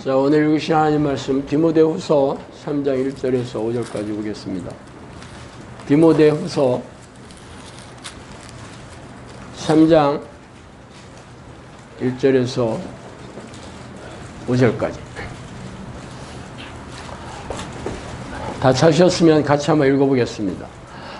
자, 오늘 읽으신 하나님 말씀 디모데후서 3장 1절에서 5절까지 보겠습니다. 디모데후서 3장 1절에서 5절까지. 다 찾으셨으면 같이 한번 읽어보겠습니다.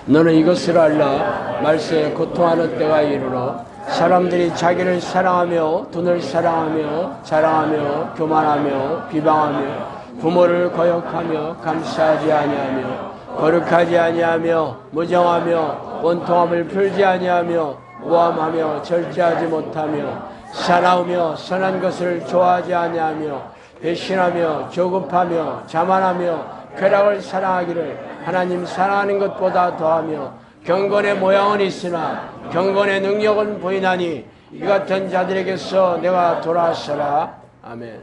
너는 이것을 알라. 말세에 고통하는 때가 이르러 사람들이 자기를 사랑하며 돈을 사랑하며 자랑하며 교만하며 비방하며 부모를 거역하며 감사하지 아니하며 거룩하지 아니하며 무정하며 원통함을 풀지 아니하며 모함하며 절제하지 못하며 사나우며 선한 것을 좋아하지 아니하며 배신하며 조급하며 자만하며 쾌락을 사랑하기를 하나님 사랑하는 것보다 더하며 경건의 모양은 있으나 경건의 능력은 보이나니 이 같은 자들에게서 내가 돌아서라. 아멘.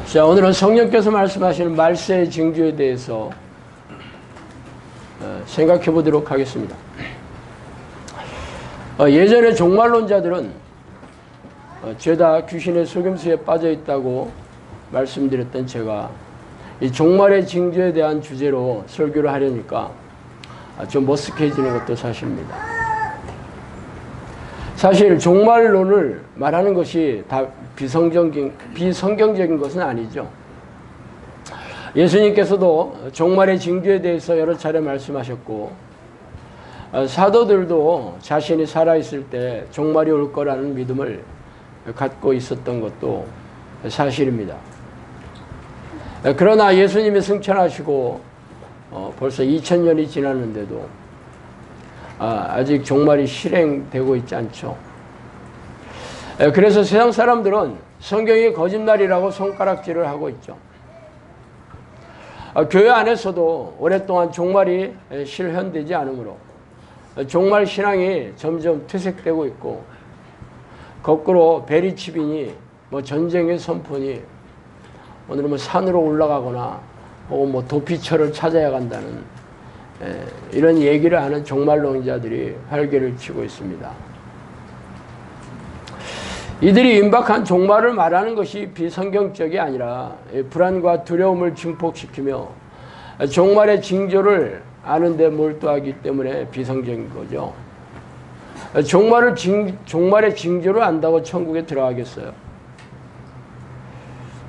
자, 오늘은 성령께서 말씀하시는 말세의 징조에 대해서 생각해 보도록 하겠습니다. 예전에 종말론자들은 죄다 귀신의 속임수에 빠져 있다고 말씀드렸던 제가 이 종말의 징조에 대한 주제로 설교를 하려니까 좀 머쓱해지는 것도 사실입니다. 사실 종말론을 말하는 것이 다 비성경적인 것은 아니죠. 예수님께서도 종말의 징조에 대해서 여러 차례 말씀하셨고 사도들도 자신이 살아있을 때 종말이 올 거라는 믿음을 갖고 있었던 것도 사실입니다. 그러나 예수님이 승천하시고 벌써 2000년이 지났는데도 아직 종말이 실행되고 있지 않죠. 그래서 세상 사람들은 성경이 거짓말이라고 손가락질을 하고 있죠. 교회 안에서도 오랫동안 종말이 실현되지 않으므로 종말 신앙이 점점 퇴색되고 있고 거꾸로 베리치빈이 전쟁의 선포니 오늘은 산으로 올라가거나 혹은 도피처를 찾아야 간다는 이런 얘기를 하는 종말론자들이 활개를 치고 있습니다. 이들이 임박한 종말을 말하는 것이 비성경적이 아니라 불안과 두려움을 증폭시키며 종말의 징조를 아는 데 몰두하기 때문에 비성경인 거죠. 종말의 징조를 안다고 천국에 들어가겠어요?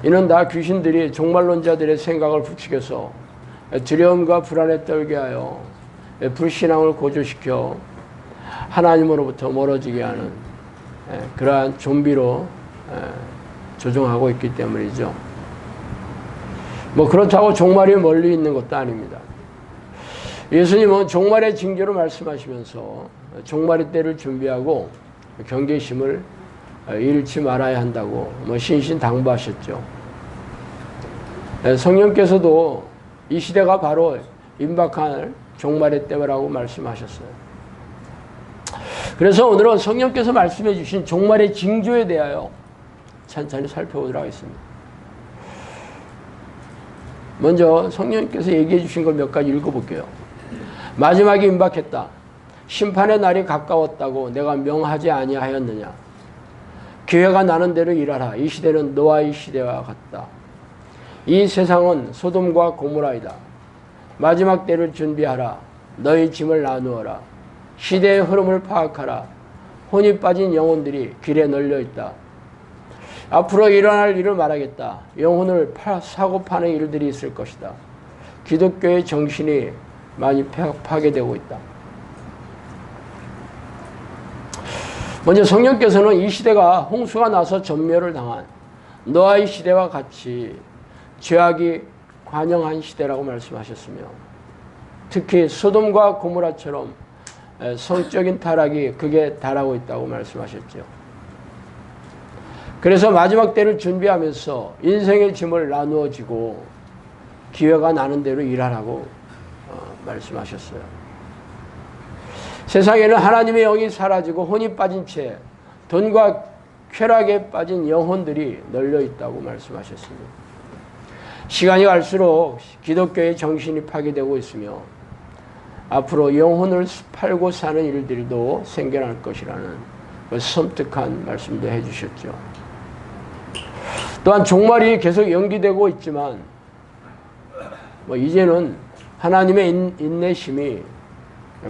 이는 다 귀신들이 종말론자들의 생각을 부추겨서 두려움과 불안에 떨게 하여 불신앙을 고조시켜 하나님으로부터 멀어지게 하는 그러한 좀비로 조종하고 있기 때문이죠. 그렇다고 종말이 멀리 있는 것도 아닙니다. 예수님은 종말의 징조로 말씀하시면서 종말의 때를 준비하고 경계심을 잃지 말아야 한다고 신신당부하셨죠. 성령께서도 이 시대가 바로 임박할 종말의 때라고 말씀하셨어요. 그래서 오늘은 성령께서 말씀해 주신 종말의 징조에 대하여 찬찬히 살펴보도록 하겠습니다. 먼저 성령께서 얘기해 주신 걸 몇 가지 읽어볼게요. 마지막이 임박했다. 심판의 날이 가까웠다고 내가 명하지 아니하였느냐. 기회가 나는 대로 일하라. 이 시대는 노아의 시대와 같다. 이 세상은 소돔과 고모라이다. 마지막 때를 준비하라. 너희 짐을 나누어라. 시대의 흐름을 파악하라. 혼이 빠진 영혼들이 길에 널려있다. 앞으로 일어날 일을 말하겠다. 영혼을 사고 파는 일들이 있을 것이다. 기독교의 정신이 많이 파괴되고 있다. 먼저 성령께서는 이 시대가 홍수가 나서 전멸을 당한 노아의 시대와 같이 죄악이 관영한 시대라고 말씀하셨으며 특히 소돔과 고모라처럼 성적인 타락이 극에 달하고 있다고 말씀하셨죠. 그래서 마지막 때를 준비하면서 인생의 짐을 나누어 지고 기회가 나는 대로 일하라고 말씀하셨어요. 세상에는 하나님의 영이 사라지고 혼이 빠진 채 돈과 쾌락에 빠진 영혼들이 널려 있다고 말씀하셨습니다. 시간이 갈수록 기독교의 정신이 파괴되고 있으며 앞으로 영혼을 팔고 사는 일들도 생겨날 것이라는 그 섬뜩한 말씀도 해주셨죠. 또한 종말이 계속 연기되고 있지만 이제는 하나님의 인내심이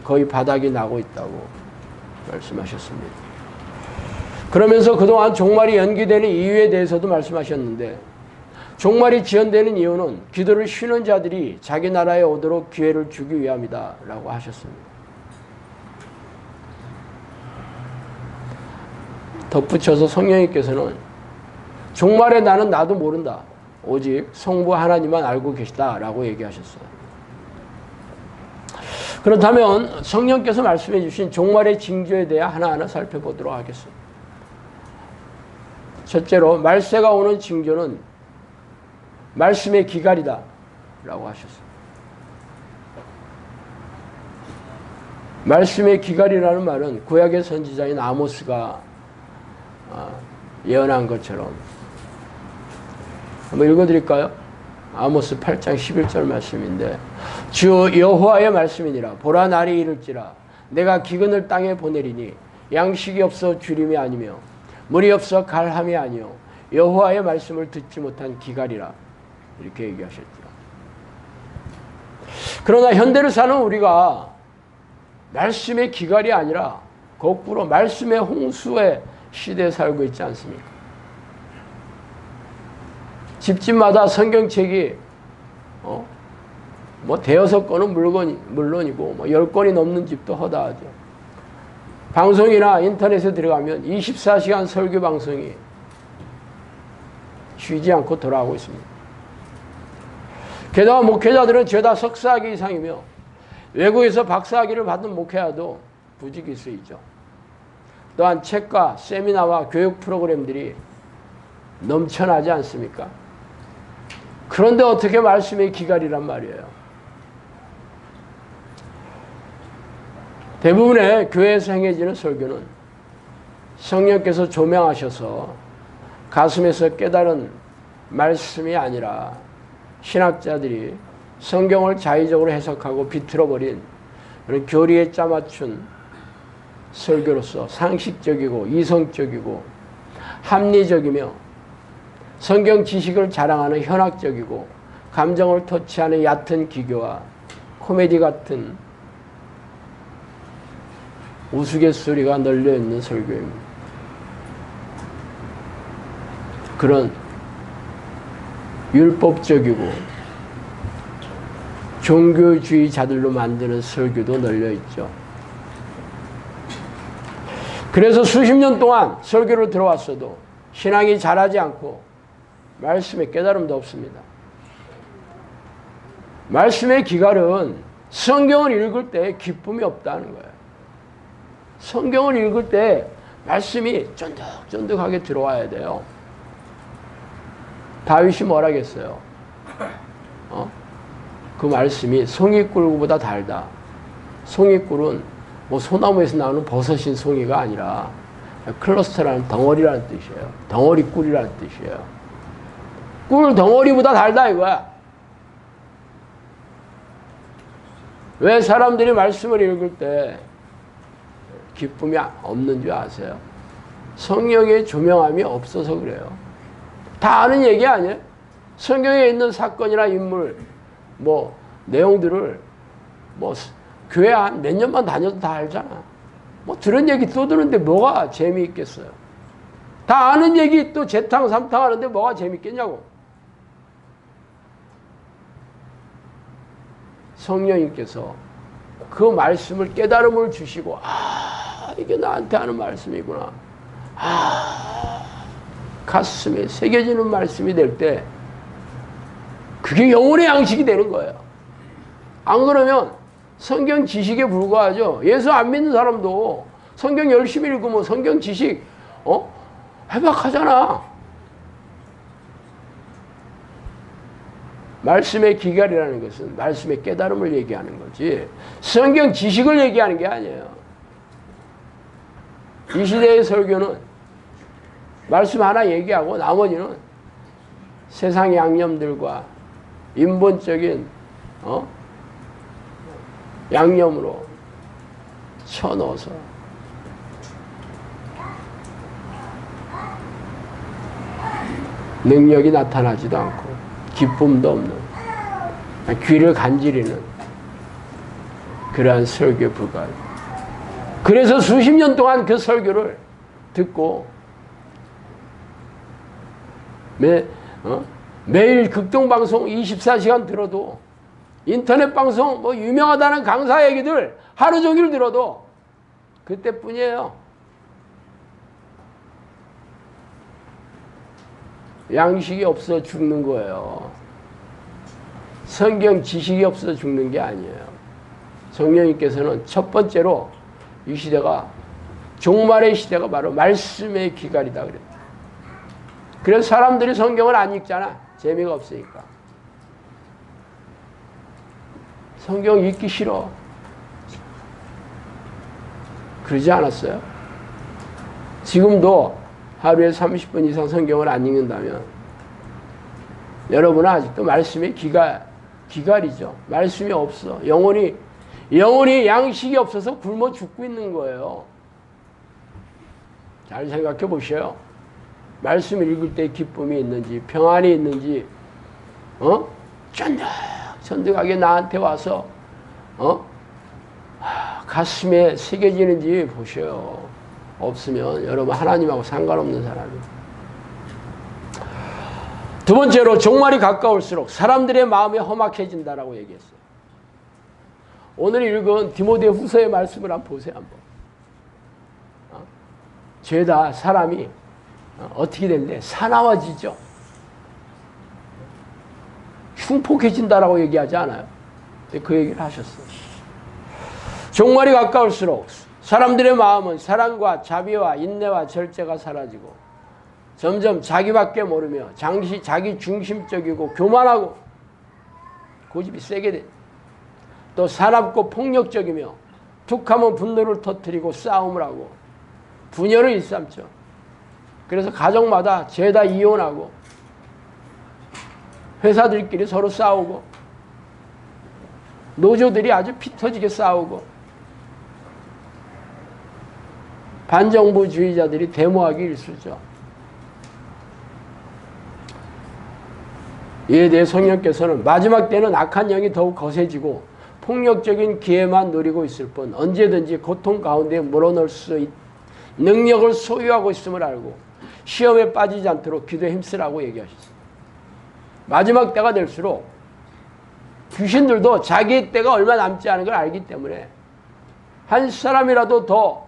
거의 바닥이 나고 있다고 말씀하셨습니다. 그러면서 그동안 종말이 연기되는 이유에 대해서도 말씀하셨는데, 종말이 지연되는 이유는 기도를 쉬는 자들이 자기 나라에 오도록 기회를 주기 위함이다 라고 하셨습니다. 덧붙여서 성령님께서는 종말의 나는 나도 모른다. 오직 성부 하나님만 알고 계시다 라고 얘기하셨어요. 그렇다면 성령께서 말씀해 주신 종말의 징조에 대해 하나하나 살펴보도록 하겠습니다. 첫째로 말세가 오는 징조는 말씀의 기갈이다 라고 하셨어요. 말씀의 기갈이라는 말은 구약의 선지자인 아모스가 예언한 것처럼, 한번 읽어드릴까요? 아모스 8장 11절 말씀인데, 주 여호와의 말씀이니라. 보라 날이 이를지라. 내가 기근을 땅에 보내리니 양식이 없어 주림이 아니며 물이 없어 갈함이 아니요 여호와의 말씀을 듣지 못한 기갈이라. 이렇게 얘기하셨죠. 그러나 현대를 사는 우리가 말씀의 기갈이 아니라 거꾸로 말씀의 홍수의 시대에 살고 있지 않습니까? 집집마다 성경책이 대여섯 권은 물론이고 10권이 넘는 집도 허다하죠. 방송이나 인터넷에 들어가면 24시간 설교 방송이 쉬지 않고 돌아가고 있습니다. 게다가 목회자들은 죄다 석사학위 이상이며 외국에서 박사학위를 받은 목회자도 부지기수이죠. 또한 책과 세미나와 교육 프로그램들이 넘쳐나지 않습니까? 그런데 어떻게 말씀의 기갈이란 말이에요. 대부분의 교회에서 행해지는 설교는 성령께서 조명하셔서 가슴에서 깨달은 말씀이 아니라 신학자들이 성경을 자의적으로 해석하고 비틀어버린 그런 교리에 짜맞춘 설교로서 상식적이고 이성적이고 합리적이며 성경 지식을 자랑하는 현학적이고 감정을 터치하는 얕은 기교와 코미디 같은 우스갯소리가 널려있는 설교입니다. 그런 율법적이고 종교주의자들로 만드는 설교도 널려있죠. 그래서 수십 년 동안 설교를 들어왔어도 신앙이 자라지 않고 말씀의 깨달음도 없습니다. 말씀의 기갈은 성경을 읽을 때 기쁨이 없다는 거예요. 성경을 읽을 때 말씀이 쫀득쫀득하게 들어와야 돼요. 다윗이 뭐라 했어요? 그 말씀이 송이꿀보다 달다. 송이꿀은 소나무에서 나오는 버섯인 송이가 아니라 클러스터라는 덩어리라는 뜻이에요. 덩어리 꿀이라는 뜻이에요. 꿀 덩어리보다 달다 이거야. 왜 사람들이 말씀을 읽을 때 기쁨이 없는 줄 아세요? 성령의 조명함이 없어서 그래요. 다 아는 얘기 아니에요? 성경에 있는 사건이나 인물, 내용들을 교회 한 몇 년만 다녀도 다 알잖아. 들은 얘기 또 듣는데 뭐가 재미있겠어요? 다 아는 얘기 또 재탕 삼탕 하는데 뭐가 재밌겠냐고. 성령님께서 그 말씀을 깨달음을 주시고, 이게 나한테 하는 말씀이구나. 가슴에 새겨지는 말씀이 될 때 그게 영혼의 양식이 되는 거예요. 안 그러면 성경 지식에 불과하죠. 예수 안 믿는 사람도 성경 열심히 읽으면 성경 지식 해박하잖아. 말씀의 기갈이라는 것은 말씀의 깨달음을 얘기하는 거지 성경 지식을 얘기하는 게 아니에요. 이 시대의 설교는 말씀 하나 얘기하고 나머지는 세상 양념들과 인본적인 양념으로 쳐넣어서 능력이 나타나지도 않고 기쁨도 없는 귀를 간지리는 그러한 설교에 불과해요. 그래서 수십 년 동안 그 설교를 듣고 매일 극동방송 24시간 들어도 인터넷 방송 뭐 유명하다는 강사 얘기들 하루 종일 들어도 그때뿐이에요. 양식이 없어 죽는 거예요. 성경 지식이 없어 죽는 게 아니에요. 성령님께서는 첫 번째로 이 시대가 종말의 시대가 바로 말씀의 기갈이다 그랬다. 그래서 사람들이 성경을 안 읽잖아. 재미가 없으니까. 성경 읽기 싫어. 그러지 않았어요? 지금도 하루에 30분 이상 성경을 안 읽는다면 여러분은 아직도 말씀의 기갈이죠. 말씀이 없어. 영혼이 양식이 없어서 굶어 죽고 있는 거예요. 잘 생각해 보셔요. 말씀을 읽을 때 기쁨이 있는지 평안이 있는지 쫀득쫀득하게 나한테 와서 가슴에 새겨지는지 보셔요. 없으면 여러분 하나님하고 상관없는 사람이에요. 두 번째로 종말이 가까울수록 사람들의 마음이 험악해진다라고 얘기했어요. 오늘 읽은 디모데후서의 말씀을 한번 보세요. 한번. 죄다 사람이 어떻게 된대? 사나워지죠. 흉폭해진다라고 얘기하지 않아요? 그 얘기를 하셨어요. 종말이 가까울수록 사람들의 마음은 사랑과 자비와 인내와 절제가 사라지고 점점 자기밖에 모르며 자기 중심적이고 교만하고 고집이 세게 돼. 또 사납고 폭력적이며 툭하면 분노를 터뜨리고 싸움을 하고 분열을 일삼죠. 그래서 가정마다 죄다 이혼하고 회사들끼리 서로 싸우고 노조들이 아주 피 터지게 싸우고 반정부주의자들이 데모하기 일쑤죠. 이에 대해 성령께서는 마지막 때는 악한 영이 더욱 거세지고 폭력적인 기회만 노리고 있을 뿐 언제든지 고통 가운데 몰아넣을 수 있는 능력을 소유하고 있음을 알고 시험에 빠지지 않도록 기도에 힘쓰라고 얘기하셨어요. 마지막 때가 될수록 귀신들도 자기의 때가 얼마 남지 않은 걸 알기 때문에 한 사람이라도 더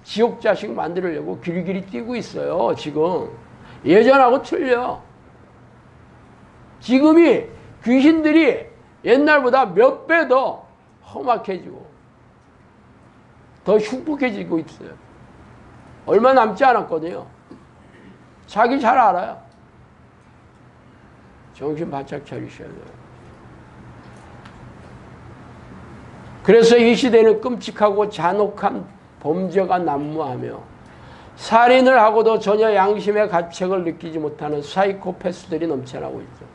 지옥 자식 만들려고 길길이 뛰고 있어요. 지금 예전하고 틀려. 지금이 귀신들이 옛날보다 몇 배 더 험악해지고 더 흉폭해지고 있어요. 얼마 남지 않았거든요. 자기 잘 알아요. 정신 바짝 차리셔야 돼요. 그래서 이 시대는 끔찍하고 잔혹한 범죄가 난무하며 살인을 하고도 전혀 양심의 가책을 느끼지 못하는 사이코패스들이 넘쳐나고 있죠.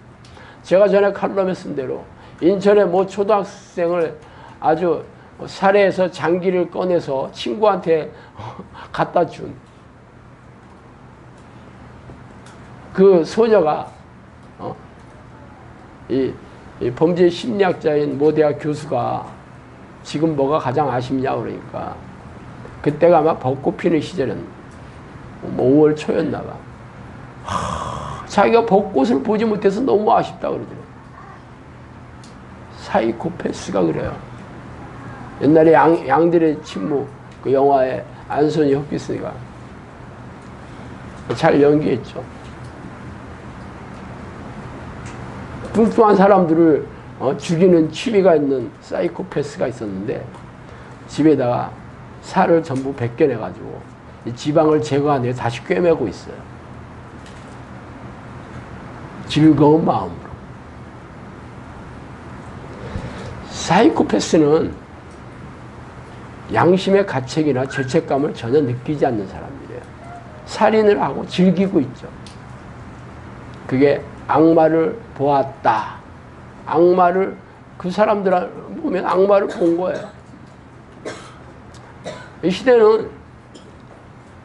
제가 전에 칼럼에 쓴 대로 인천의 모 초등학생을 아주 살해해서 장기를 꺼내서 친구한테 갖다 준 그 소녀가 이 범죄 심리학자인 모 대학 교수가 지금 뭐가 가장 아쉽냐 그러니까 그때가 아마 벚꽃 피는 시절은 5월 초였나 봐. 자기가 벚꽃을 보지 못해서 너무 아쉽다 그러더라고요. 사이코패스가 그래요. 옛날에 양들의 침묵 그 영화에 안소니 홉키스가 잘 연기했죠. 뚱뚱한 사람들을 죽이는 취미가 있는 사이코패스가 있었는데 집에다가 살을 전부 벗겨내가지고 지방을 제거한 뒤에 다시 꿰매고 있어요. 즐거운 마음으로. 사이코패스는 양심의 가책이나 죄책감을 전혀 느끼지 않는 사람들이에요. 살인을 하고 즐기고 있죠. 그게 악마를 보았다. 악마를 그 사람들 보면 악마를 본 거예요. 이 시대는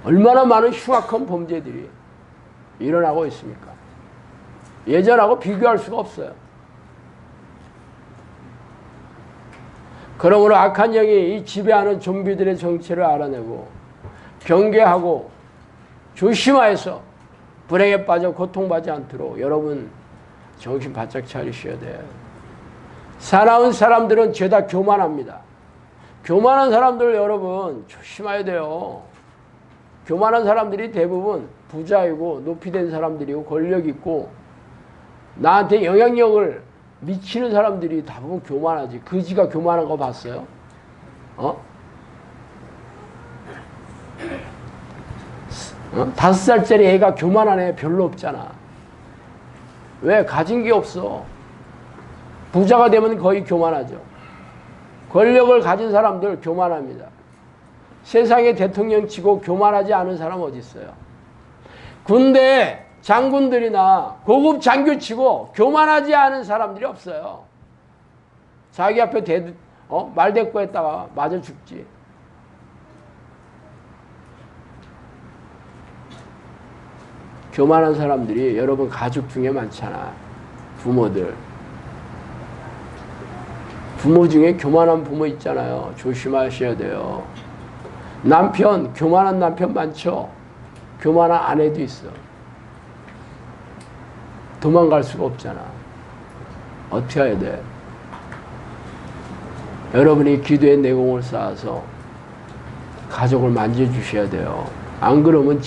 얼마나 많은 흉악한 범죄들이 일어나고 있습니까? 예전하고 비교할 수가 없어요. 그러므로 악한 영이 이 지배하는 좀비들의 정체를 알아내고 경계하고 조심하여서 불행에 빠져 고통받지 않도록 여러분 정신 바짝 차리셔야 돼요. 사나운 사람들은 죄다 교만합니다. 교만한 사람들 여러분 조심해야 돼요. 교만한 사람들이 대부분 부자이고 높이된 사람들이고 권력 있고 나한테 영향력을 미치는 사람들이 대부분 교만하지. 거지가 교만한 거 봤어요? 5살짜리 애가 교만한 애 별로 없잖아. 왜? 가진 게 없어. 부자가 되면 거의 교만하죠. 권력을 가진 사람들 교만합니다. 세상에 대통령 치고 교만하지 않은 사람 어디 있어요? 군대 장군들이나 고급 장교 치고 교만하지 않은 사람들이 없어요. 자기 앞에 말대꾸했다가 맞아 죽지. 교만한 사람들이 여러분 가족 중에 많잖아. 부모들. 부모 중에 교만한 부모 있잖아요. 조심하셔야 돼요. 남편, 교만한 남편 많죠? 교만한 아내도 있어. 도망갈 수가 없잖아. 어떻게 해야 돼? 여러분이 기도의 내공을 쌓아서 가족을 만져주셔야 돼요. 안 그러면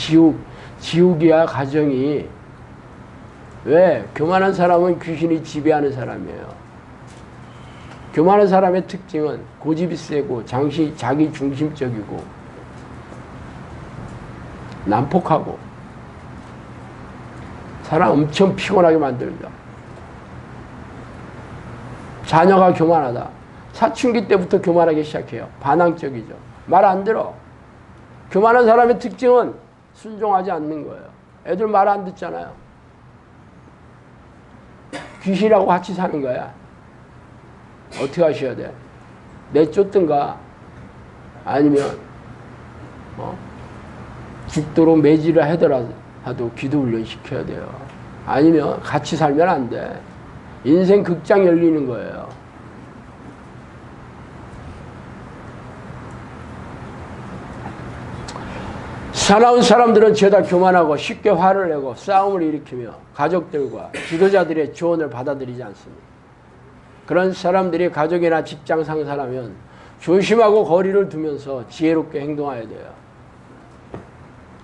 지옥이야 가정이. 왜? 교만한 사람은 귀신이 지배하는 사람이에요. 교만한 사람의 특징은 고집이 세고 자기 중심적이고 난폭하고 사람 엄청 피곤하게 만들죠. 자녀가 교만하다. 사춘기 때부터 교만하기 시작해요. 반항적이죠. 말 안 들어. 교만한 사람의 특징은 순종하지 않는 거예요. 애들 말 안 듣잖아요. 귀신하고 같이 사는 거야. 어떻게 하셔야 돼? 내쫓든가 아니면 죽도록 매질을 하더라도 기도 훈련 시켜야 돼요. 아니면 같이 살면 안 돼. 인생 극장 열리는 거예요. 사나운 사람들은 죄다 교만하고 쉽게 화를 내고 싸움을 일으키며 가족들과 지도자들의 조언을 받아들이지 않습니다. 그런 사람들이 가족이나 직장 상사라면 조심하고 거리를 두면서 지혜롭게 행동해야 돼요.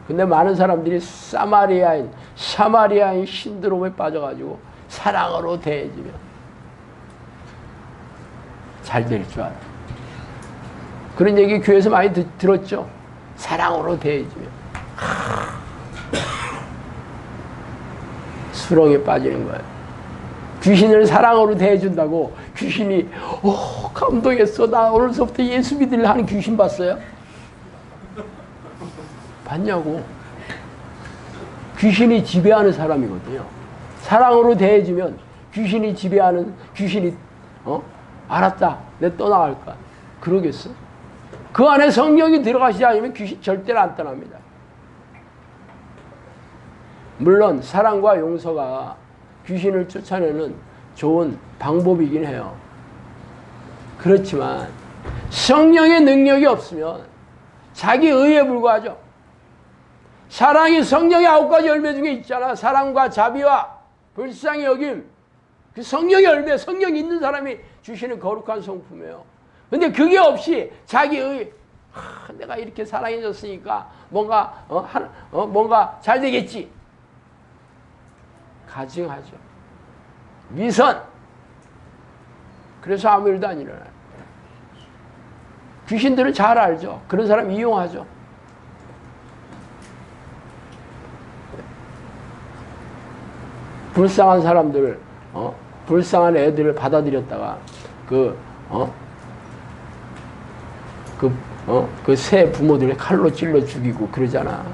근데 많은 사람들이 사마리아인 신드롬에 빠져가지고 사랑으로 대해지면 잘 될 줄 알아. 그런 얘기 교회에서 많이 들었죠? 사랑으로 대해지면 수렁에 빠지는 거예요. 귀신을 사랑으로 대해준다고 귀신이 감동했어. 나 오늘서부터 예수 믿으려 하는 귀신 봤어요? 봤냐고. 귀신이 지배하는 사람이거든요. 사랑으로 대해주면 귀신이 지배하는 귀신이 알았다. 내 떠나갈 거야. 그러겠어? 그 안에 성령이 들어가시지 않으면 귀신 절대로 안 떠납니다. 물론 사랑과 용서가 귀신을 쫓아내는 좋은 방법이긴 해요. 그렇지만 성령의 능력이 없으면 자기 의에 불과하죠. 사랑이 성령의 9가지 열매 중에 있잖아. 사랑과 자비와 불쌍히 여김. 그 성령의 열매, 성령이 있는 사람이 주시는 거룩한 성품이에요. 근데 그게 없이 자기 의, 내가 이렇게 사랑해줬으니까 뭔가 뭔가 잘 되겠지. 가증하죠. 위선. 그래서 아무 일도 안 일어나요. 귀신들은 잘 알죠. 그런 사람 이용하죠. 불쌍한 사람들, 불쌍한 애들을 받아들였다가 그 새 부모들을 칼로 찔러 죽이고 그러잖아.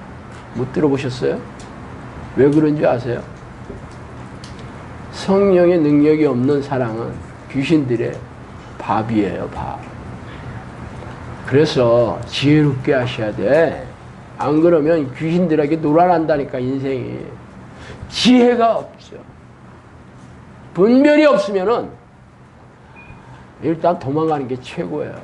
못 들어보셨어요? 왜 그런지 아세요? 성령의 능력이 없는 사랑은 귀신들의 밥이에요, 밥. 그래서 지혜롭게 하셔야 돼. 안 그러면 귀신들에게 놀아난다니까, 인생이. 지혜가 없죠. 분별이 없으면은 일단 도망가는 게 최고예요.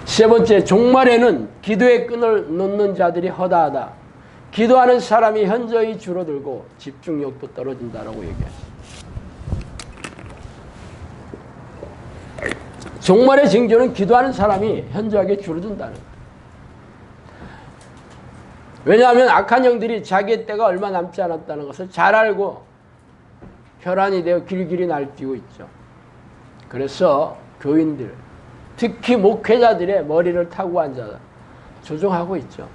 세 번째, 종말에는 기도의 끈을 놓는 자들이 허다하다. 기도하는 사람이 현저히 줄어들고 집중력도 떨어진다라고 얘기해요. 종말의 징조는 기도하는 사람이 현저하게 줄어든다는 거예요. 왜냐하면 악한 영들이 자기의 때가 얼마 남지 않았다는 것을 잘 알고 혈안이 되어 길길이 날뛰고 있죠. 그래서 교인들, 특히 목회자들의 머리를 타고 앉아 조종하고 있죠.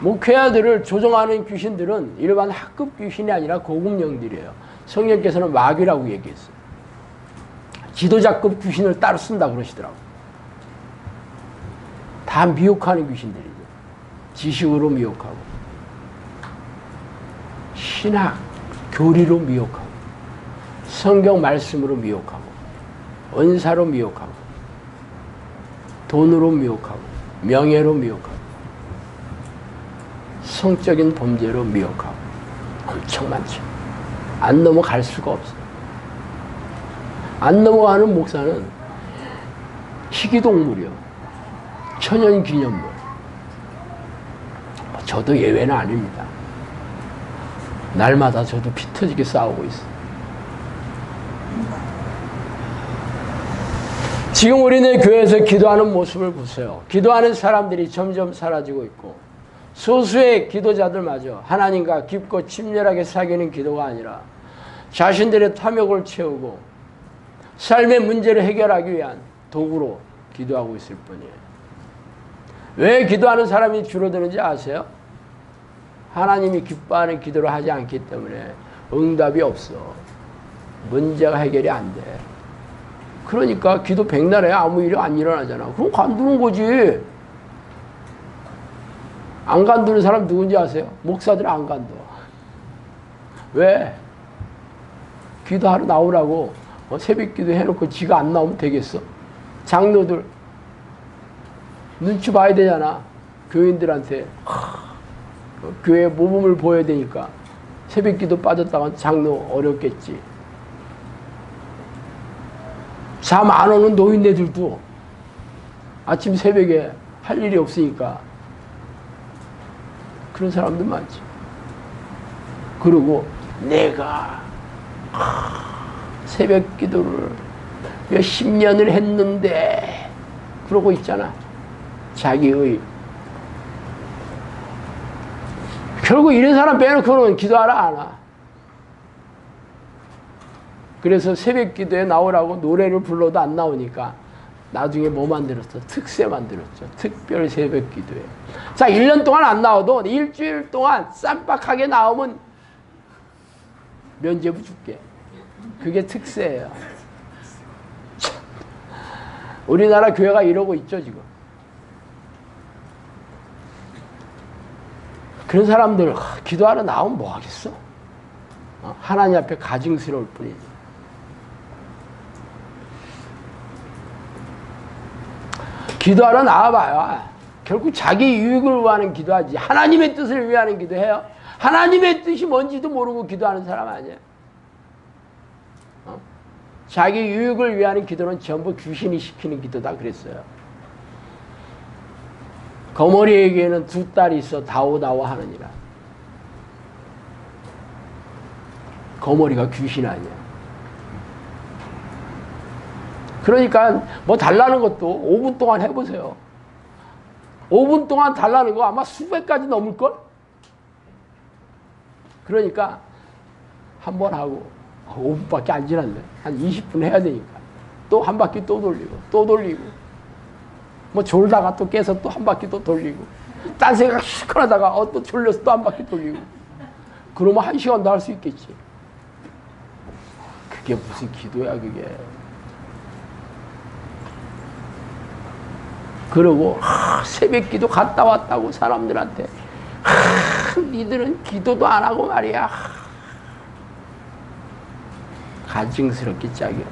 목회자들을 조종하는 귀신들은 일반 하급 귀신이 아니라 고급 영들이에요. 성령께서는 마귀라고 얘기했어요. 지도자급 귀신을 따로 쓴다 그러시더라고요. 다 미혹하는 귀신들이죠. 지식으로 미혹하고, 신학, 교리로 미혹하고, 성경 말씀으로 미혹하고, 은사로 미혹하고, 돈으로 미혹하고, 명예로 미혹하고, 성적인 범죄로 미혹하고, 엄청 많죠. 안 넘어갈 수가 없어요. 안 넘어가는 목사는 희귀동물이요. 천연기념물. 저도 예외는 아닙니다. 날마다 저도 피 터지게 싸우고 있어요. 지금 우리네 교회에서 기도하는 모습을 보세요. 기도하는 사람들이 점점 사라지고 있고, 소수의 기도자들마저 하나님과 깊고 친밀하게 사귀는 기도가 아니라 자신들의 탐욕을 채우고 삶의 문제를 해결하기 위한 도구로 기도하고 있을 뿐이에요. 왜 기도하는 사람이 줄어드는지 아세요? 하나님이 기뻐하는 기도를 하지 않기 때문에 응답이 없어. 문제가 해결이 안 돼. 그러니까 기도 백날에 아무 일이 안 일어나잖아. 그럼 관두는 거지. 안 간두는 사람 누군지 아세요? 목사들 안 간두. 왜? 기도하러 나오라고 새벽 기도 해놓고 지가 안 나오면 되겠어? 장로들 눈치 봐야 되잖아. 교인들한테 교회 모범을 보여야 되니까. 새벽 기도 빠졌다가 장로 어렵겠지. 잠 안 오는 노인네들도 아침 새벽에 할 일이 없으니까 그런 사람들 많지. 그리고 내가 새벽 기도를 몇십 년을 했는데 그러고 있잖아. 자기의. 결국 이런 사람 빼놓고는 기도하러 안 와. 그래서 새벽 기도에 나오라고 노래를 불러도 안 나오니까 나중에 뭐 만들었어? 특세 만들었죠. 특별 새벽 기도에. 자, 1년 동안 안 나와도 일주일 동안 쌈박하게 나오면 면죄부 줄게. 그게 특세예요. 우리나라 교회가 이러고 있죠, 지금. 그런 사람들 기도하러 나오면 뭐 하겠어? 하나님 앞에 가증스러울 뿐이지. 기도하러 나와봐요. 결국 자기 유익을 위하는 기도하지. 하나님의 뜻을 위하는 기도해요. 하나님의 뜻이 뭔지도 모르고 기도하는 사람 아니에요. 자기 유익을 위하는 기도는 전부 귀신이 시키는 기도다 그랬어요. 거머리에게는 두 딸이 있어 다오다오 하느니라. 거머리가 귀신 아니야. 그러니까 뭐 달라는 것도 5분 동안 해보세요. 5분 동안 달라는 거 아마 수백 가지 넘을걸? 그러니까 한 번 하고 5분밖에 안 지났네. 한 20분 해야 되니까 또 한 바퀴 또 돌리고 또 돌리고 뭐 졸다가 또 깨서 또 한 바퀴 또 돌리고 딴 생각 시원하다가 또 졸려서 또 한 바퀴 돌리고 그러면 1시간도 할 수 있겠지. 그게 무슨 기도야 그게. 그러고 새벽 기도 갔다 왔다고 사람들한테 니들은 기도도 안 하고 말이야. 가증스럽기 짝이야.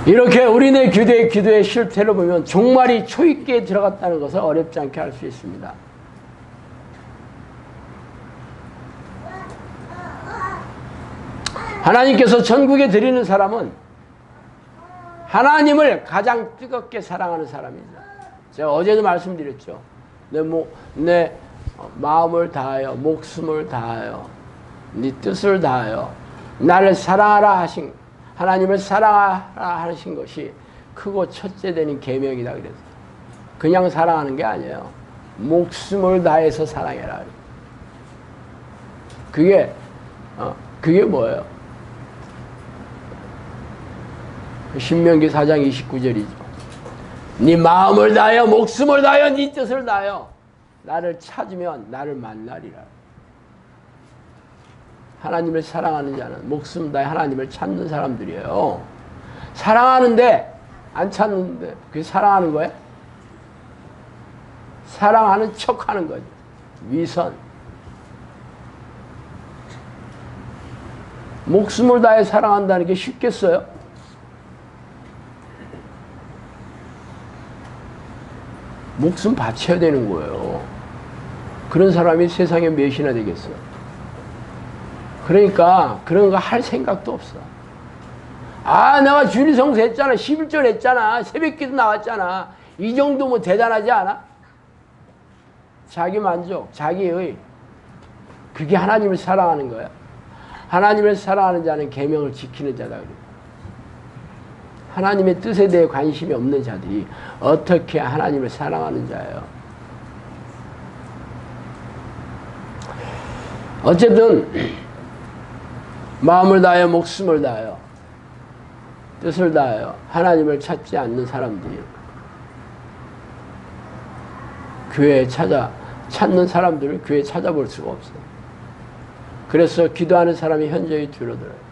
이렇게 우리네 기도의 실태를 보면 종말이 초입기에 들어갔다는 것을 어렵지 않게 알 수 있습니다. 하나님께서 전국에 드리는 사람은 하나님을 가장 뜨겁게 사랑하는 사람이죠. 제가 어제도 말씀드렸죠. 내 마음을 다하여 목숨을 다하여 네 뜻을 다하여 나를 사랑하라 하신, 하나님을 사랑하라 하신 것이 크고 첫째 되는 계명이다 그랬어요. 그냥 사랑하는 게 아니에요. 목숨을 다해서 사랑해라. 그게 뭐예요? 신명기 4장 29절이죠. 네 마음을 다하여 목숨을 다하여 네 뜻을 다하여 나를 찾으면 나를 만나리라. 하나님을 사랑하는 자는 목숨 다해 하나님을 찾는 사람들이에요. 사랑하는데 안 찾는데 그게 사랑하는 거예요? 사랑하는 척하는 거죠. 위선. 목숨을 다해 사랑한다는 게 쉽겠어요? 목숨 바쳐야 되는 거예요. 그런 사람이 세상에 몇이나 되겠어. 그러니까 그런 거 할 생각도 없어. 아, 내가 주일성수 했잖아. 11절 했잖아. 새벽기도 나왔잖아. 이 정도면 대단하지 않아? 자기 만족, 자기의. 그게 하나님을 사랑하는 거야. 하나님을 사랑하는 자는 계명을 지키는 자다. 하나님의 뜻에 대해 관심이 없는 자들이 어떻게 하나님을 사랑하는 자예요. 어쨌든 마음을 다하여 목숨을 다하여 뜻을 다하여 하나님을 찾지 않는 사람들이 교회에 찾는 사람들을 교회에 찾아볼 수가 없어요. 그래서 기도하는 사람이 현저히 줄어들어요.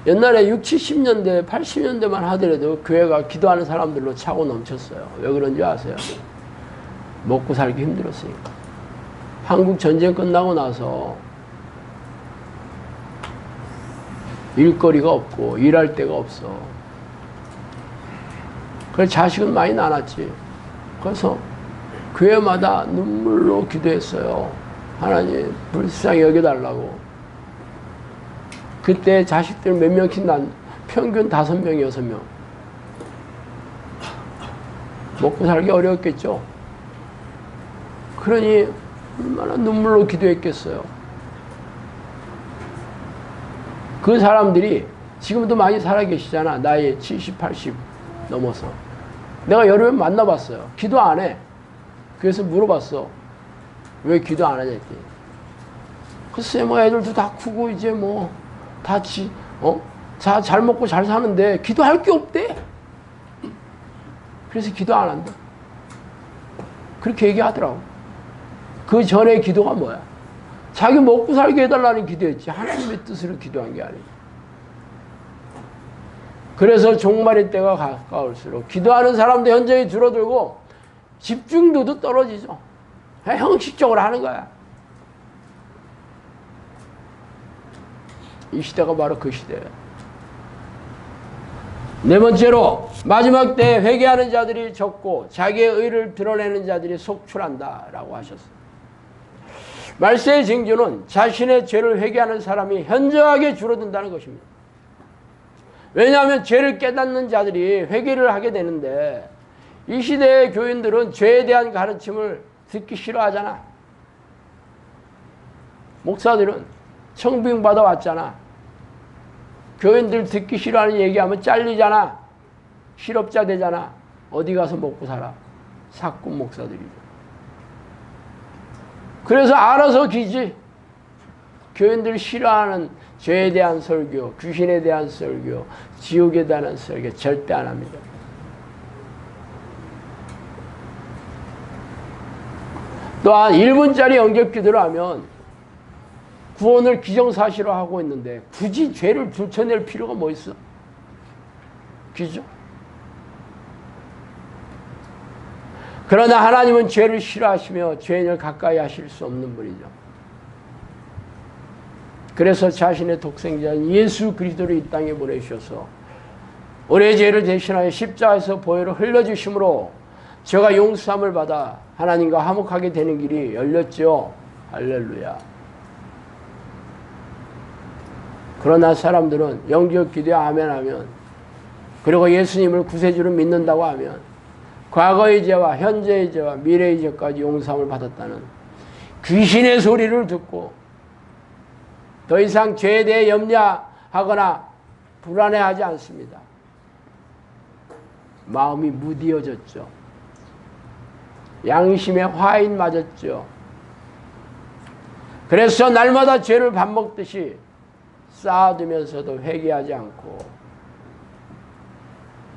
옛날에 60, 70년대, 80년대만 하더라도 교회가 기도하는 사람들로 차고 넘쳤어요. 왜 그런지 아세요? 먹고 살기 힘들었으니까. 한국 전쟁 끝나고 나서 일거리가 없고 일할 데가 없어. 그래서 자식은 많이 낳았지. 그래서 교회마다 눈물로 기도했어요. 하나님 불쌍히 여겨달라고. 그때 자식들 몇 명씩 난 평균 5명, 6명. 먹고 살기 어려웠겠죠. 그러니 얼마나 눈물로 기도했겠어요. 그 사람들이 지금도 많이 살아계시잖아. 나이 70, 80 넘어서. 내가 여러 명 만나봤어요. 기도 안 해. 그래서 물어봤어. 왜 기도 안 하냐 했더니 글쎄 뭐 애들도 다 크고 이제 뭐 다 잘 먹고 잘 사는데 기도할 게 없대. 그래서 기도 안 한다. 그렇게 얘기하더라고. 그 전에 기도가 뭐야? 자기 먹고 살게 해달라는 기도였지 하나님의 뜻으로 기도한 게 아니야. 그래서 종말의 때가 가까울수록 기도하는 사람도 현저히 줄어들고 집중도도 떨어지죠. 형식적으로 하는 거야. 이 시대가 바로 그 시대예요. 네 번째로 마지막 때에 회개하는 자들이 적고 자기의 의를 드러내는 자들이 속출한다라고 하셨어요. 말세의 징조는 자신의 죄를 회개하는 사람이 현저하게 줄어든다는 것입니다. 왜냐하면 죄를 깨닫는 자들이 회개를 하게 되는데 이 시대의 교인들은 죄에 대한 가르침을 듣기 싫어하잖아. 목사들은 청빙 받아왔잖아. 교인들 듣기 싫어하는 얘기하면 잘리잖아. 실업자 되잖아. 어디 가서 먹고 살아. 사꾼 목사들이죠. 그래서 알아서 기지. 교인들이 싫어하는 죄에 대한 설교, 귀신에 대한 설교, 지옥에 대한 설교 절대 안 합니다. 또한 1분짜리 연결기도를 하면 구원을 기정사실로 하고 있는데 굳이 죄를 들춰낼 필요가 뭐 있어? 그죠? 그러나 하나님은 죄를 싫어하시며 죄인을 가까이 하실 수 없는 분이죠. 그래서 자신의 독생자인 예수 그리스도를 이 땅에 보내주셔서 우리의 죄를 대신하여 십자가에서 보혈을 흘려주심으로 죄가 용서함을 받아 하나님과 화목하게 되는 길이 열렸죠. 할렐루야. 그러나 사람들은 영적 기도에 아멘 하면, 그리고 예수님을 구세주로 믿는다고 하면 과거의 죄와 현재의 죄와 미래의 죄까지 용서함을 받았다는 귀신의 소리를 듣고 더 이상 죄에 대해 염려하거나 불안해하지 않습니다. 마음이 무디어졌죠. 양심에 화인 맞았죠. 그래서 날마다 죄를 밥 먹듯이 쌓아두면서도 회개하지 않고,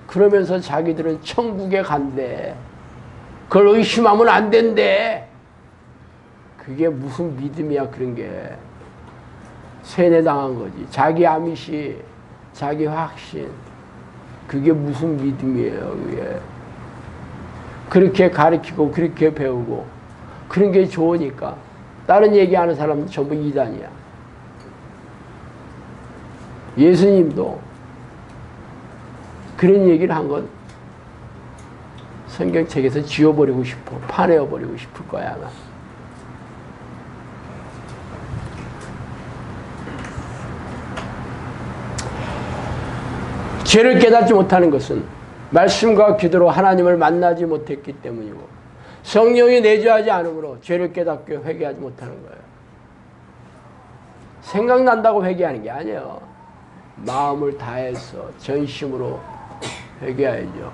그러면서 자기들은 천국에 간대. 그걸 의심하면 안 된대. 그게 무슨 믿음이야. 그런 게 세뇌당한 거지. 자기 아미시, 자기 확신, 그게 무슨 믿음이에요. 그게 그렇게 가르치고 그렇게 배우고 그런 게 좋으니까 다른 얘기하는 사람은 전부 이단이야. 예수님도 그런 얘기를 한 건 성경책에서 지워버리고 싶어, 파내어버리고 싶을 거야 아마. 죄를 깨닫지 못하는 것은 말씀과 기도로 하나님을 만나지 못했기 때문이고, 성령이 내주하지 않으므로 죄를 깨닫게 회개하지 못하는 거예요. 생각난다고 회개하는 게 아니에요. 마음을 다해서 전심으로 회개해야죠.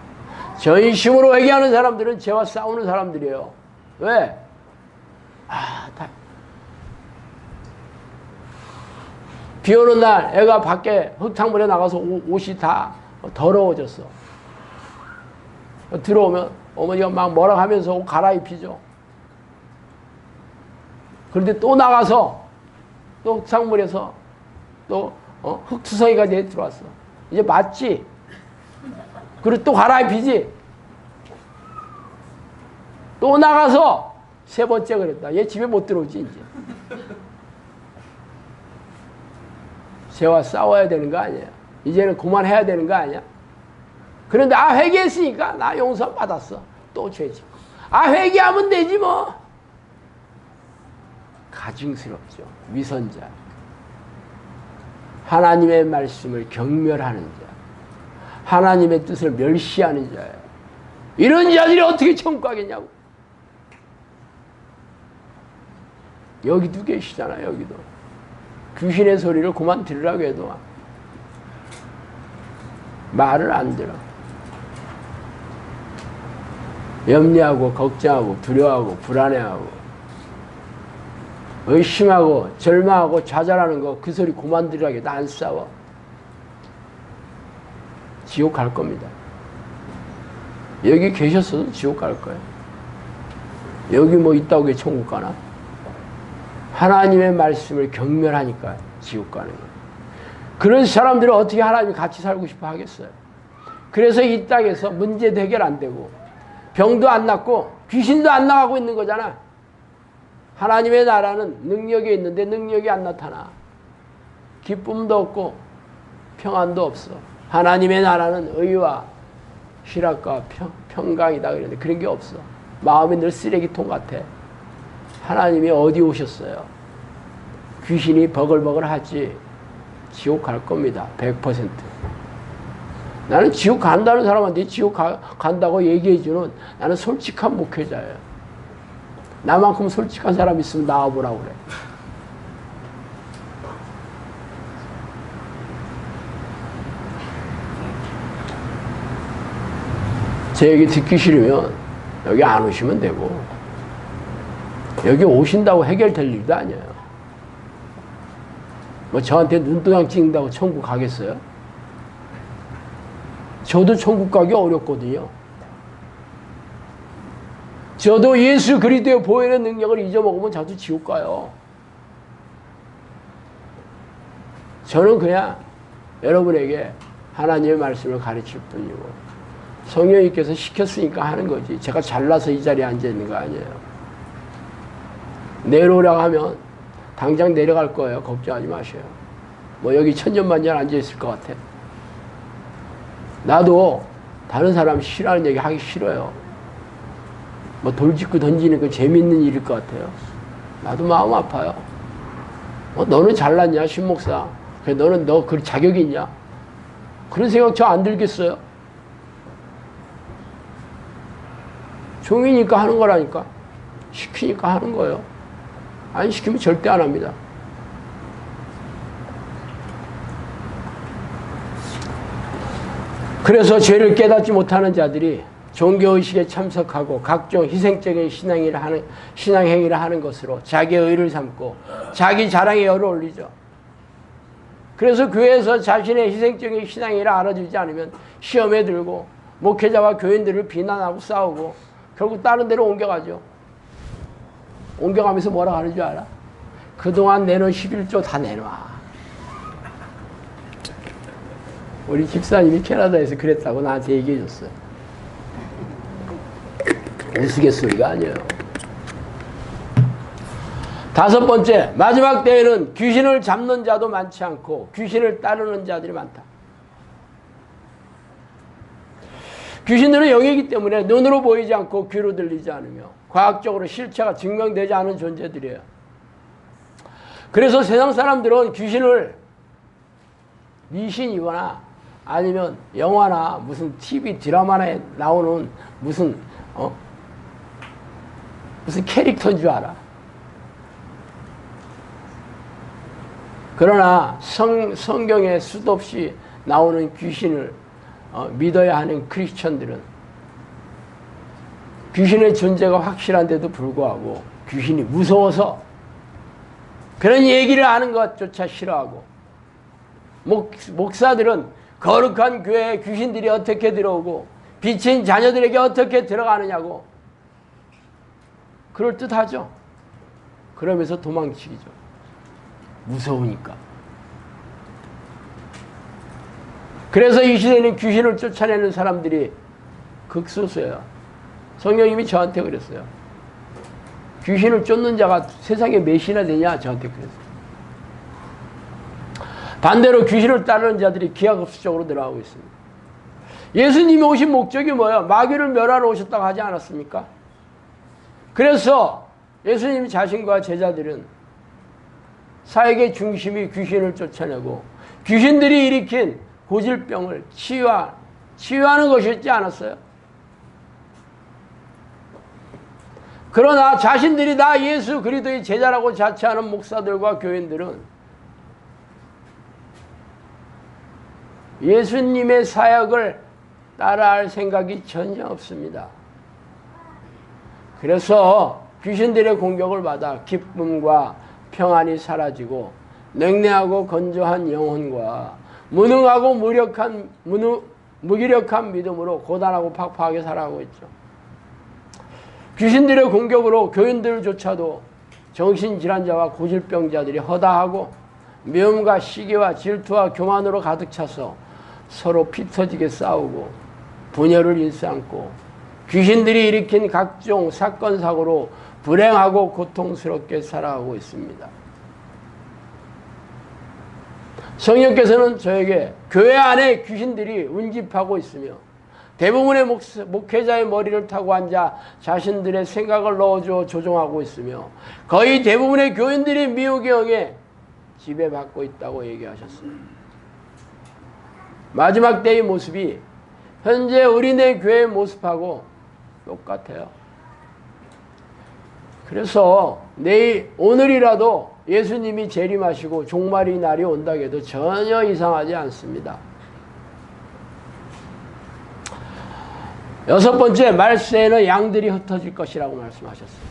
전심으로 회개하는 사람들은 죄와 싸우는 사람들이에요. 왜? 비 오는 날 애가 밖에 흙탕물에 나가서 옷이 다 더러워졌어. 들어오면 어머니가 막 뭐라 하면서 옷 갈아입히죠. 그런데 또 나가서 또 흙탕물에서 또 흙투성이가 내 들어왔어. 이제 맞지? 그리고 또 갈아입히지? 또 나가서 세 번째 그랬다. 얘 집에 못 들어오지 이제. 죄와 싸워야 되는 거 아니야. 이제는 그만해야 되는 거 아니야. 그런데 회개했으니까 나 용서 받았어. 또 죄짓고. 회개하면 되지 뭐. 가증스럽죠. 위선자. 하나님의 말씀을 경멸하는 자. 하나님의 뜻을 멸시하는 자예요. 이런 자들이 어떻게 천국 가겠냐고. 여기도 계시잖아요. 여기도. 귀신의 소리를 그만 들으라고 해도 말을 안 들어. 염려하고 걱정하고 두려워하고 불안해하고 의심하고 절망하고 좌절하는 거, 그 소리 그만 들으라고 해도 안 싸워. 지옥 갈 겁니다. 여기 계셨어도 지옥 갈 거예요. 여기 뭐 있다고 왜 천국 가나? 하나님의 말씀을 경멸하니까 지옥 가는 거예요. 그런 사람들은 어떻게 하나님이 같이 살고 싶어 하겠어요? 그래서 이 땅에서 문제도 해결 안 되고 병도 안 낫고 귀신도 안 나가고 있는 거잖아. 하나님의 나라는 능력이 있는데 능력이 안 나타나. 기쁨도 없고 평안도 없어. 하나님의 나라는 의와 희락과 평강이다 그랬는데 그런 게 없어. 마음이 늘 쓰레기통 같아. 하나님이 어디 오셨어요? 귀신이 버글버글 하지. 지옥 갈 겁니다. 100%. 나는 지옥 간다는 사람한테 지옥 간다고 얘기해주는, 나는 솔직한 목회자예요. 나만큼 솔직한 사람 있으면 나와보라고 그래. 제 얘기 듣기 싫으면 여기 안 오시면 되고, 여기 오신다고 해결될 일도 아니에요. 뭐 저한테 눈도장 찍는다고 천국 가겠어요? 저도 천국 가기 어렵거든요. 저도 예수 그리스도의 보혈의 능력을 잊어먹으면 저도 지옥 가요. 저는 그냥 여러분에게 하나님의 말씀을 가르칠 뿐이고, 성령님께서 시켰으니까 하는 거지. 제가 잘나서 이 자리에 앉아 있는 거 아니에요. 내려오라고 하면 당장 내려갈 거예요. 걱정하지 마세요. 뭐 여기 천년만년 앉아있을 것 같아. 나도 다른 사람 싫어하는 얘기 하기 싫어요. 뭐 돌직구 던지는 거 재밌는 일일 것 같아요. 나도 마음 아파요. 너는 잘났냐 신목사. 그래 너는 너 그 자격이 있냐. 그런 생각 저 안 들겠어요. 종이니까 하는 거라니까. 시키니까 하는 거예요. 안 시키면 절대 안 합니다. 그래서 죄를 깨닫지 못하는 자들이 종교의식에 참석하고 각종 희생적인 신앙행위를 하는 것으로 자기의 의를 삼고 자기 자랑에 열을 올리죠. 그래서 교회에서 자신의 희생적인 신앙행위를 알아주지 않으면 시험에 들고 목회자와 교인들을 비난하고 싸우고 결국 다른 데로 옮겨가죠. 옮겨가면서 뭐라 하는 줄 알아? 그동안 내놓은 11조 다 내놔. 우리 집사님이 캐나다에서 그랬다고 나한테 얘기해 줬어요. 우스갯소리가 아니에요. 다섯 번째, 마지막 때에는 귀신을 잡는 자도 많지 않고 귀신을 따르는 자들이 많다. 귀신들은 영이기 때문에 눈으로 보이지 않고 귀로 들리지 않으며 과학적으로 실체가 증명되지 않은 존재들이에요. 그래서 세상 사람들은 귀신을 미신이거나 아니면 영화나 무슨 TV 드라마에 나오는 무슨 캐릭터인 줄 알아. 그러나 성경에 수도 없이 나오는 귀신을 믿어야 하는 크리스천들은 귀신의 존재가 확실한데도 불구하고 귀신이 무서워서 그런 얘기를 하는 것조차 싫어하고, 목사들은 거룩한 교회에 귀신들이 어떻게 들어오고 빛인 자녀들에게 어떻게 들어가느냐고 그럴듯하죠. 그러면서 도망치기죠. 무서우니까. 그래서 이 시대는 귀신을 쫓아내는 사람들이 극소수예요. 성령님이 저한테 그랬어요. 귀신을 쫓는 자가 세상에 몇이나 되냐 저한테 그랬어요. 반대로 귀신을 따르는 자들이 기하급수적으로 늘어나고 있습니다. 예수님이 오신 목적이 뭐예요? 마귀를 멸하러 오셨다고 하지 않았습니까? 그래서 예수님 자신과 제자들은 사역의 중심이 귀신을 쫓아내고 귀신들이 일으킨 고질병을 치유하는 것이었지 않았어요? 그러나 자신들이 나 예수 그리스도의 제자라고 자처하는 목사들과 교인들은 예수님의 사역을 따라할 생각이 전혀 없습니다. 그래서 귀신들의 공격을 받아 기쁨과 평안이 사라지고 냉랭하고 건조한 영혼과 무능하고 무기력한 믿음으로 고단하고 팍팍하게 살아가고 있죠. 귀신들의 공격으로 교인들조차도 정신질환자와 고질병자들이 허다하고 미움과 시기와 질투와 교만으로 가득 차서 서로 피 터지게 싸우고 분열을 일삼고 귀신들이 일으킨 각종 사건 사고로 불행하고 고통스럽게 살아가고 있습니다. 성령께서는 저에게 교회 안에 귀신들이 운집하고 있으며 대부분의 목회자의 머리를 타고 앉아 자신들의 생각을 넣어줘 조종하고 있으며 거의 대부분의 교인들이 미혹의 영에 지배받고 있다고 얘기하셨어요. 마지막 때의 모습이 현재 우리네 교회의 모습하고 똑같아요. 그래서 오늘이라도 예수님이 재림하시고 종말의 날이 온다고 해도 전혀 이상하지 않습니다. 여섯 번째, 말세에는 양들이 흩어질 것이라고 말씀하셨어요.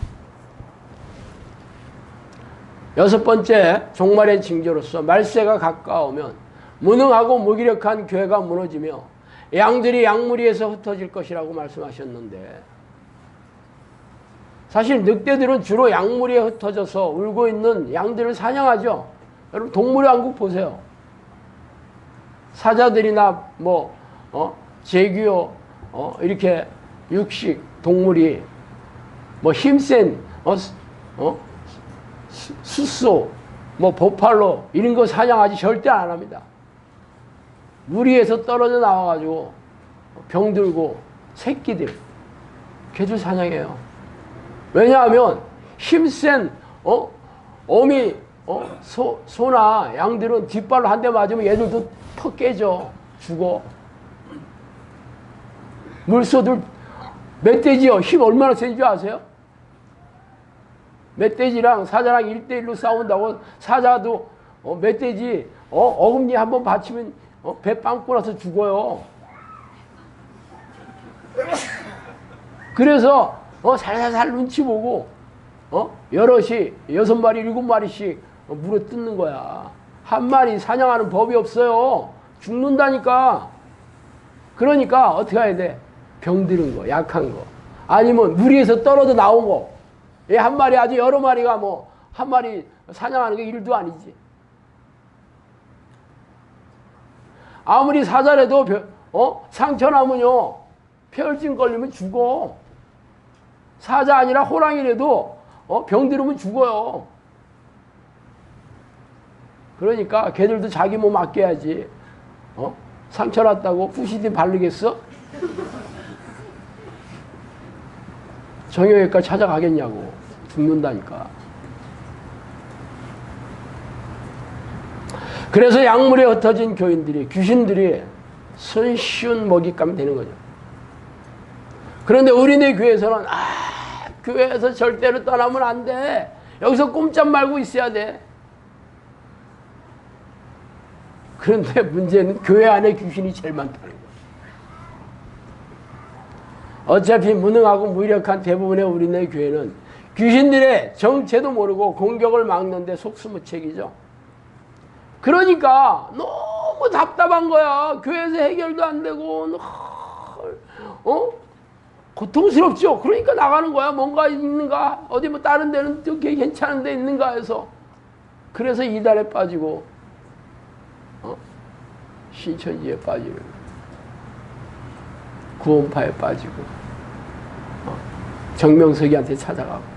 여섯 번째, 종말의 징조로서 말세가 가까우면 무능하고 무기력한 교회가 무너지며 양들이 양무리에서 흩어질 것이라고 말씀하셨는데, 사실 늑대들은 주로 양무리에 흩어져서 울고 있는 양들을 사냥하죠. 여러분 동물의 왕국 보세요. 사자들이나 제규어 이렇게 육식 동물이 힘센 숫소, 뭐 버팔로 이런 거 사냥하지 절대 안 합니다. 무리에서 떨어져 나와가지고 병들고 새끼들 걔들 사냥해요. 왜냐하면 힘센 어미 소나 양들은 뒷발로 한 대 맞으면 얘들도 턱 깨져 죽어. 물소들 멧돼지요 힘 얼마나 센 줄 아세요? 멧돼지랑 사자랑 1대1로 싸운다고 사자도 멧돼지 어금니 한번 받치면 배 빵꾸 나서 죽어요. 그래서 살살살 눈치 보고 여럿이 6마리 7마리씩 물어 뜯는 거야. 한 마리 사냥하는 법이 없어요. 죽는다니까. 그러니까 어떻게 해야 돼? 병드는 거, 약한 거. 아니면 무리에서 떨어져 나온 거. 얘 한 마리 아주 여러 마리가 뭐 한 마리 사냥하는 게 일도 아니지. 아무리 사자라도 상처 나면요 폐혈증 걸리면 죽어. 사자 아니라 호랑이라도 병들으면 죽어요. 그러니까 걔들도 자기 몸 아껴야지. 상처 났다고 부시딘 바르겠어? 정형외과 찾아가겠냐고. 죽는다니까. 그래서 약물에 흩어진 교인들이, 귀신들이 손쉬운 먹잇감이 되는 거죠. 그런데 우리네 교회에서는 교회에서 절대로 떠나면 안 돼. 여기서 꼼짝 말고 있어야 돼. 그런데 문제는 교회 안에 귀신이 제일 많다는 거예요. 어차피 무능하고 무력한 대부분의 우리네 교회는 귀신들의 정체도 모르고 공격을 막는데 속수무책이죠. 그러니까 너무 답답한 거야. 교회에서 해결도 안 되고 고통스럽죠. 그러니까 나가는 거야. 뭔가 있는가? 어디 뭐 다른 데는 또 괜찮은 데 있는가 해서. 그래서 이달에 빠지고 신천지에 빠지고 구원파에 빠지고 정명석이한테 찾아가고.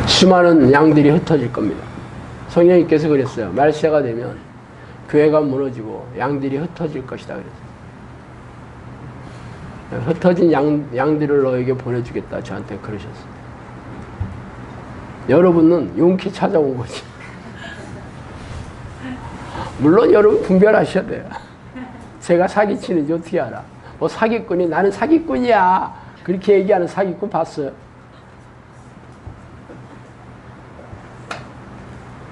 수많은 양들이 흩어질 겁니다. 성령님께서 그랬어요. 말세가 되면 교회가 무너지고 양들이 흩어질 것이다 그랬어요. 흩어진 양들을 너에게 보내주겠다 저한테 그러셨어요. 여러분은 용케 찾아온 거지. 물론 여러분 분별하셔야 돼요. 제가 사기치는지 어떻게 알아? 뭐 사기꾼이 나는 사기꾼이야 그렇게 얘기하는 사기꾼 봤어요?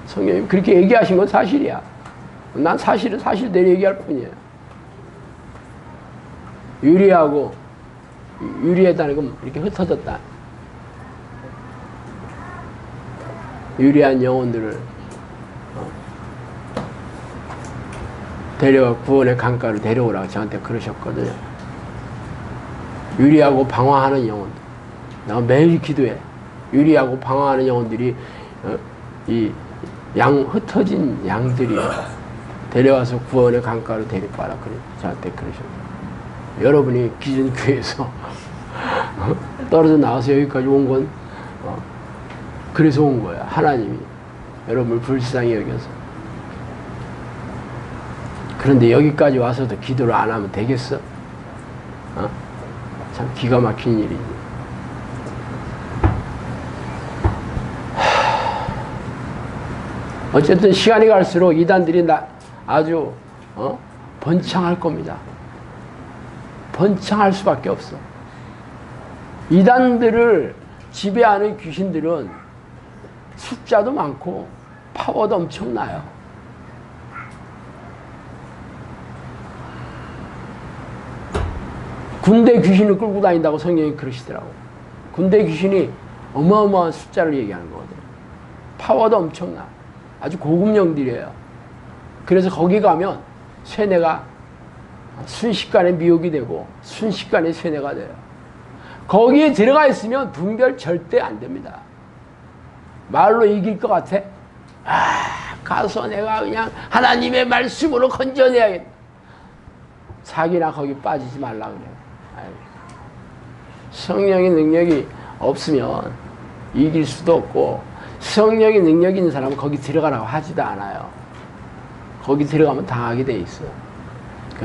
성령님 그렇게 얘기하신 건 사실이야. 난 사실대로 얘기할 뿐이에요. 유리하다는 건 이렇게 흩어졌다. 유리한 영혼들을 데려와 구원의 강가로 데려오라고 저한테 그러셨거든요. 유리하고 방황하는 영혼들. 나 매일 기도해. 유리하고 방황하는 영혼들이 흩어진 양들이 데려와서 구원의 강가로 데려와라 그래 저한테 그러셨어요. 여러분이 기존교회에서 떨어져 나와서 여기까지 온 건 그래서 온 거야. 하나님이 여러분을 불쌍히 여겨서. 그런데 여기까지 와서도 기도를 안 하면 되겠어? 참 기가 막힌 일이지. 어쨌든 시간이 갈수록 이단들이 아주 번창할 겁니다. 번창할 수밖에 없어. 이단들을 지배하는 귀신들은 숫자도 많고 파워도 엄청나요. 군대 귀신을 끌고 다닌다고 성경이 그러시더라고. 군대 귀신이 어마어마한 숫자를 얘기하는 거거든요. 파워도 엄청나. 아주 고급령들이에요. 그래서 거기 가면 쇠뇌가 순식간에 미혹이 되고 순식간에 쇠뇌가 돼요. 거기에 들어가 있으면 분별 절대 안 됩니다. 말로 이길 것 같아? 가서 내가 그냥 하나님의 말씀으로 건져내야겠다. 사기나 거기 빠지지 말라 그래요. 아이고. 성령의 능력이 없으면 이길 수도 없고, 성령의 능력이 있는 사람은 거기 들어가라고 하지도 않아요. 거기 들어가면 당하게 돼 있어.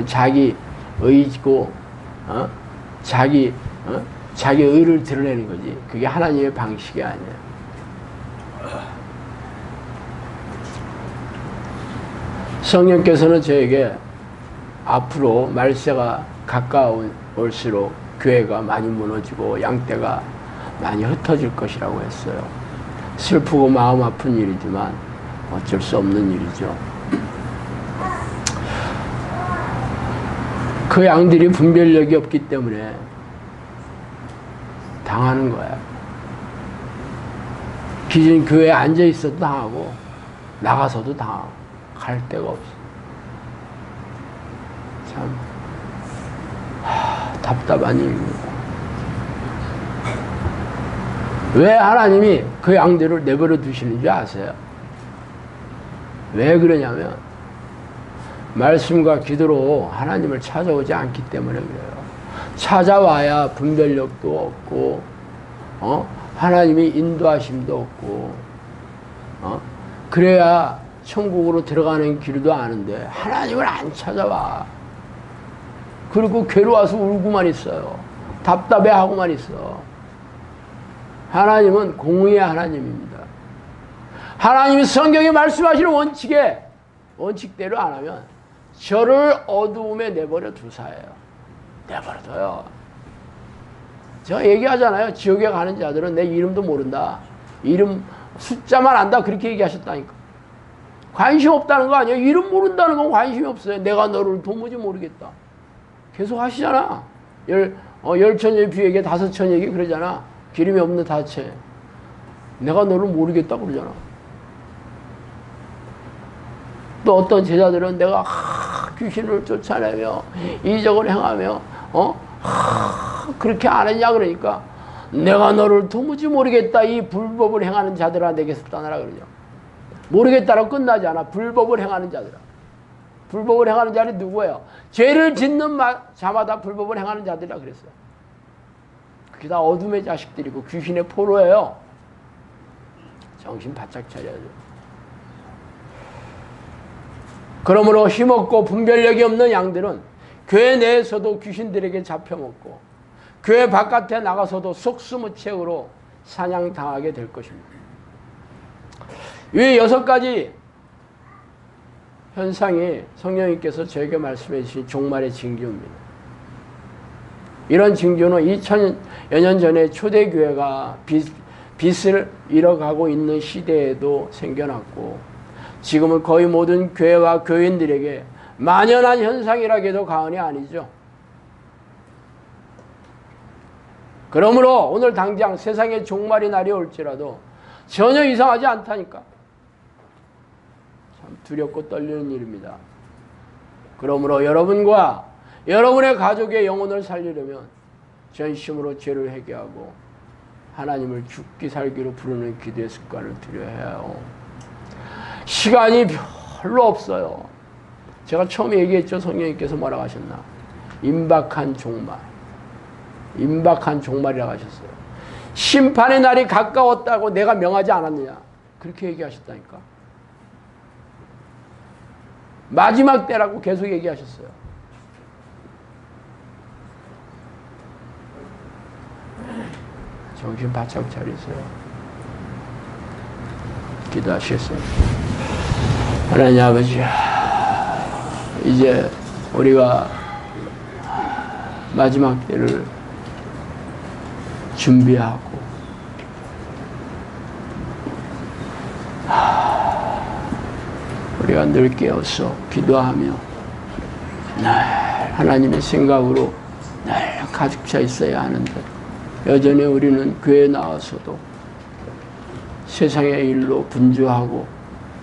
자기 의지고, 자기 의를 드러내는 거지. 그게 하나님의 방식이 아니에요. 성령께서는 저에게 앞으로 말세가 가까울수록 교회가 많이 무너지고 양떼가 많이 흩어질 것이라고 했어요. 슬프고 마음 아픈 일이지만 어쩔 수 없는 일이죠. 그 양들이 분별력이 없기 때문에 당하는 거야. 기존 교회에 앉아 있어도 당하고 나가서도 당하고 갈 데가 없어. 참 답답한 일입니다. 왜 하나님이 그 양들을 내버려 두시는 줄 아세요? 왜 그러냐면 말씀과 기도로 하나님을 찾아오지 않기 때문에 그래요. 찾아와야 분별력도 없고, 하나님이 인도하심도 없고, 그래야 천국으로 들어가는 길도 아는데 하나님을 안 찾아와. 그리고 괴로워서 울고만 있어요. 답답해하고만 있어. 하나님은 공의의 하나님입니다. 하나님이 성경에 말씀하시는 원칙대로 안 하면 저를 어두움에 내버려 두사예요. 내버려둬요. 제가 얘기하잖아요. 지옥에 가는 자들은 내 이름도 모른다. 이름 숫자만 안다. 그렇게 얘기하셨다니까. 관심 없다는 거 아니에요. 이름 모른다는 건 관심이 없어요. 내가 너를 도무지 모르겠다. 계속 하시잖아. 열천의 비에게 다섯천에게 그러잖아. 기름이 없는 다체. 내가 너를 모르겠다 그러잖아. 또 어떤 제자들은 내가 귀신을 쫓아내며 이적을 행하며 그렇게 안 했냐 그러니까 내가 너를 도무지 모르겠다. 이 불법을 행하는 자들아 내게서 떠나라 그러죠. 모르겠다라고 끝나지 않아. 불법을 행하는 자들아. 불법을 행하는 자는 누구예요? 죄를 짓는 자마다 불법을 행하는 자들이라 그랬어요. 그게 다 어둠의 자식들이고 귀신의 포로예요. 정신 바짝 차려야죠. 그러므로 힘없고 분별력이 없는 양들은 교회 내에서도 귀신들에게 잡혀먹고 교회 바깥에 나가서도 속수무책으로 사냥당하게 될 것입니다. 이 6가지 현상이 성령님께서 저에게 말씀해 주신 종말의 징조입니다. 이런 징조는 2000여 년 전에 초대교회가 빛을 잃어가고 있는 시대에도 생겨났고 지금은 거의 모든 교회와 교인들에게 만연한 현상이라고 해도 과언이 아니죠. 그러므로 오늘 당장 세상에 종말의 날이 올지라도 전혀 이상하지 않다니까. 참 두렵고 떨리는 일입니다. 그러므로 여러분과 여러분의 가족의 영혼을 살리려면 전심으로 죄를 회개하고 하나님을 죽기 살기로 부르는 기도의 습관을 들여야 해요. 시간이 별로 없어요. 제가 처음에 얘기했죠. 성령님께서 뭐라고 하셨나. 임박한 종말. 임박한 종말이라고 하셨어요. 심판의 날이 가까웠다고 내가 명하지 않았느냐. 그렇게 얘기하셨다니까. 마지막 때라고 계속 얘기하셨어요. 정신 바짝 차리세요. 기도하시겠습니다. 하나님 아버지, 이제 우리가 마지막 때를 준비하고 우리가 늘 깨어서 기도하며 늘 하나님의 생각으로 늘 가득 차 있어야 하는데 여전히 우리는 교회에 나와서도 세상의 일로 분주하고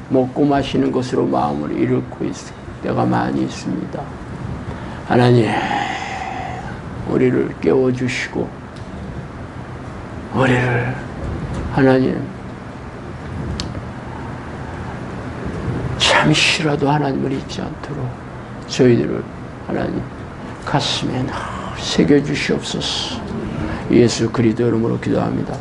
먹고 마시는 것으로 마음을 잃고 있을 때가 많이 있습니다. 하나님, 우리를 깨워주시고 우리를 하나님 잠시라도 하나님을 잊지 않도록 저희들을 하나님 가슴에 새겨주시옵소서. 예수 그리스도 이름으로 기도합니다.